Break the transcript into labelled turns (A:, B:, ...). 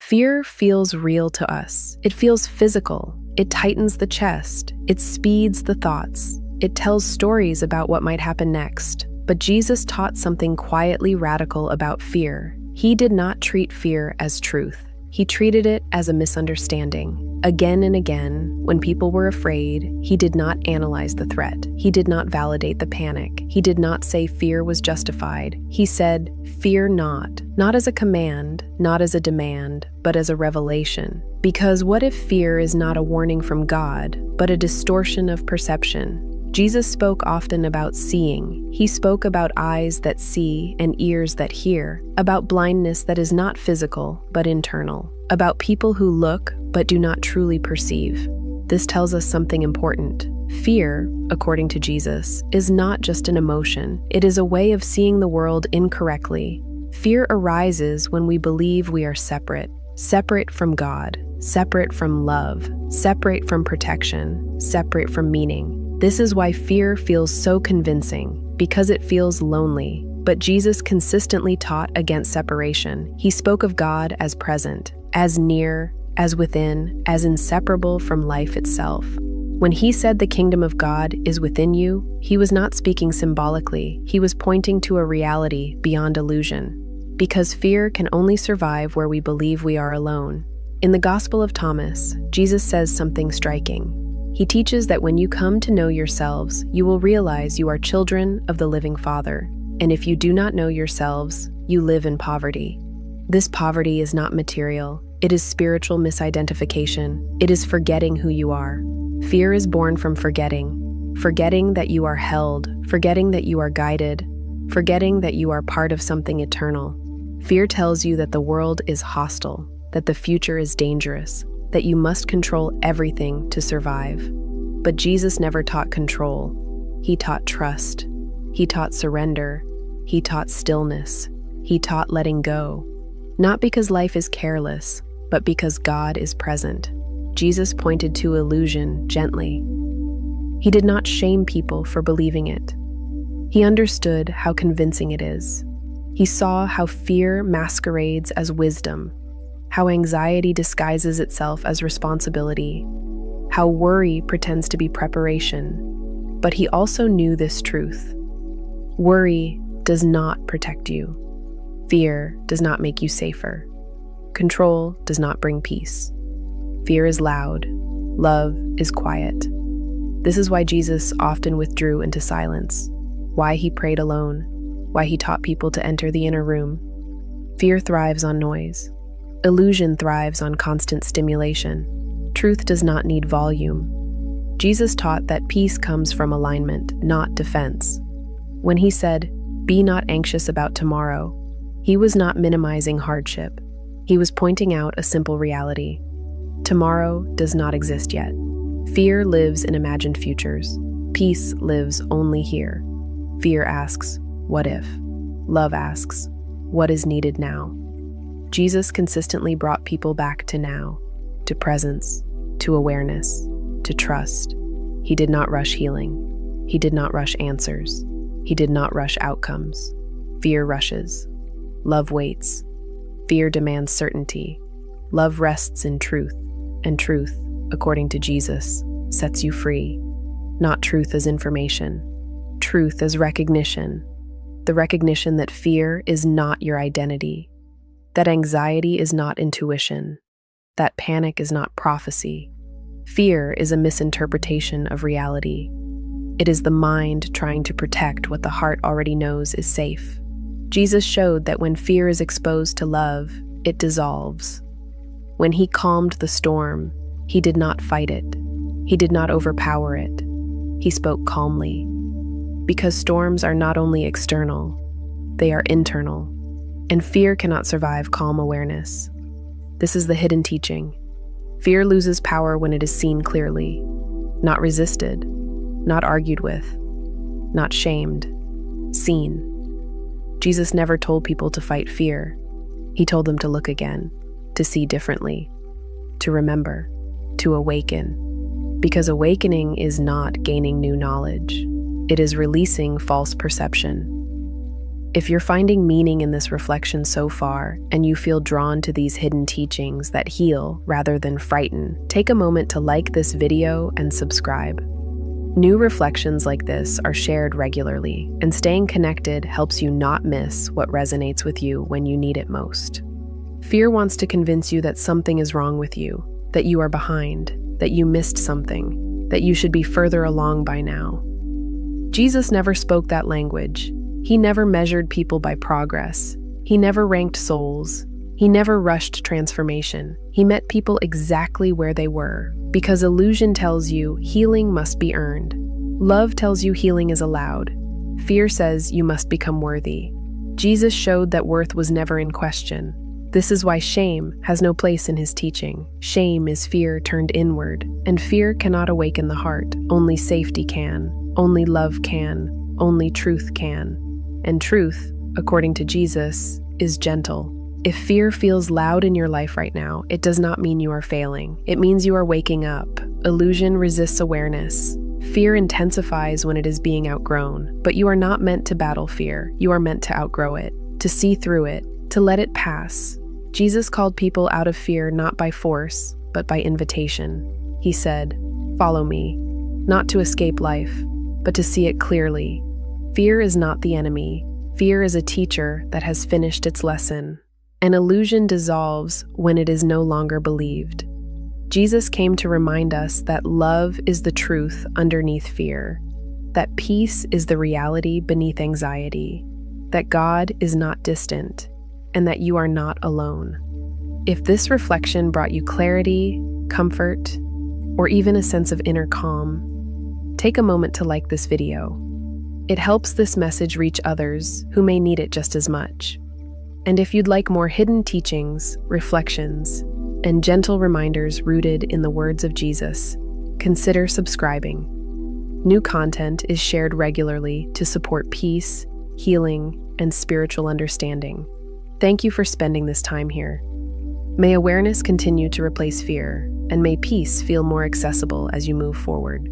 A: Fear feels real to us. It feels physical. It tightens the chest. It speeds the thoughts. It tells stories about what might happen next. But Jesus taught something quietly radical about fear. He did not treat fear as truth. He treated it as a misunderstanding. Again and again, when people were afraid, he did not analyze the threat. He did not validate the panic. He did not say fear was justified. He said, "Fear not," not as a command, not as a demand, but as a revelation. Because what if fear is not a warning from God, but a distortion of perception? Jesus spoke often about seeing. He spoke about eyes that see and ears that hear, about blindness that is not physical, but internal, about people who look but do not truly perceive. This tells us something important. Fear, according to Jesus, is not just an emotion. It is a way of seeing the world incorrectly. Fear arises when we believe we are separate from God, separate from love, separate from protection, separate from meaning. This is why fear feels so convincing, because it feels lonely. But Jesus consistently taught against separation. He spoke of God as present, as near, as within, as inseparable from life itself. When he said the kingdom of God is within you, he was not speaking symbolically. He was pointing to a reality beyond illusion. Because fear can only survive where we believe we are alone. In the Gospel of Thomas, Jesus says something striking. He teaches that when you come to know yourselves, you will realize you are children of the living Father. And if you do not know yourselves, you live in poverty. This poverty is not material. It is spiritual misidentification. It is forgetting who you are. Fear is born from forgetting. Forgetting that you are held. Forgetting that you are guided. Forgetting that you are part of something eternal. Fear tells you that the world is hostile, that the future is dangerous, that you must control everything to survive. But Jesus never taught control. He taught trust. He taught surrender. He taught stillness. He taught letting go. Not because life is careless, but because God is present. Jesus pointed to illusion gently. He did not shame people for believing it. He understood how convincing it is. He saw how fear masquerades as wisdom, how anxiety disguises itself as responsibility, how worry pretends to be preparation. But he also knew this truth. Worry does not protect you. Fear does not make you safer. Control does not bring peace. Fear is loud. Love is quiet. This is why Jesus often withdrew into silence, why he prayed alone, why he taught people to enter the inner room. Fear thrives on noise. Illusion thrives on constant stimulation. Truth does not need volume. Jesus taught that peace comes from alignment, not defense. When he said, "Be not anxious about tomorrow," he was not minimizing hardship. He was pointing out a simple reality. Tomorrow does not exist yet. Fear lives in imagined futures. Peace lives only here. Fear asks, "What if?" Love asks, "What is needed now?" Jesus consistently brought people back to now, to presence, to awareness, to trust. He did not rush healing. He did not rush answers. He did not rush outcomes. Fear rushes. Love waits. Fear demands certainty. Love rests in truth, and truth, according to Jesus, sets you free. Not truth as information. Truth as recognition. The recognition that fear is not your identity. That anxiety is not intuition. That panic is not prophecy. Fear is a misinterpretation of reality. It is the mind trying to protect what the heart already knows is safe. Jesus showed that when fear is exposed to love, it dissolves. When he calmed the storm, he did not fight it. He did not overpower it. He spoke calmly. Because storms are not only external, they are internal. And fear cannot survive calm awareness. This is the hidden teaching. Fear loses power when it is seen clearly, not resisted, not argued with, not shamed, seen. Jesus never told people to fight fear. He told them to look again, to see differently, to remember, to awaken. Because awakening is not gaining new knowledge. It is releasing false perception. If you're finding meaning in this reflection so far, and you feel drawn to these hidden teachings that heal rather than frighten, take a moment to like this video and subscribe. New reflections like this are shared regularly, and staying connected helps you not miss what resonates with you when you need it most. Fear wants to convince you that something is wrong with you, that you are behind, that you missed something, that you should be further along by now. Jesus never spoke that language. He never measured people by progress. He never ranked souls. He never rushed transformation. He met people exactly where they were, because illusion tells you healing must be earned. Love tells you healing is allowed. Fear says you must become worthy. Jesus showed that worth was never in question. This is why shame has no place in his teaching. Shame is fear turned inward, and fear cannot awaken the heart. Only safety can. Only love can. Only truth can. And truth, according to Jesus, is gentle. If fear feels loud in your life right now, it does not mean you are failing. It means you are waking up. Illusion resists awareness. Fear intensifies when it is being outgrown, but you are not meant to battle fear. You are meant to outgrow it, to see through it, to let it pass. Jesus called people out of fear not by force, but by invitation. He said, "Follow me," not to escape life, but to see it clearly. Fear is not the enemy. Fear is a teacher that has finished its lesson. An illusion dissolves when it is no longer believed. Jesus came to remind us that love is the truth underneath fear, that peace is the reality beneath anxiety, that God is not distant, and that you are not alone. If this reflection brought you clarity, comfort, or even a sense of inner calm, take a moment to like this video. It helps this message reach others who may need it just as much. And if you'd like more hidden teachings, reflections, and gentle reminders rooted in the words of Jesus, consider subscribing. New content is shared regularly to support peace, healing, and spiritual understanding. Thank you for spending this time here. May awareness continue to replace fear, and may peace feel more accessible as you move forward.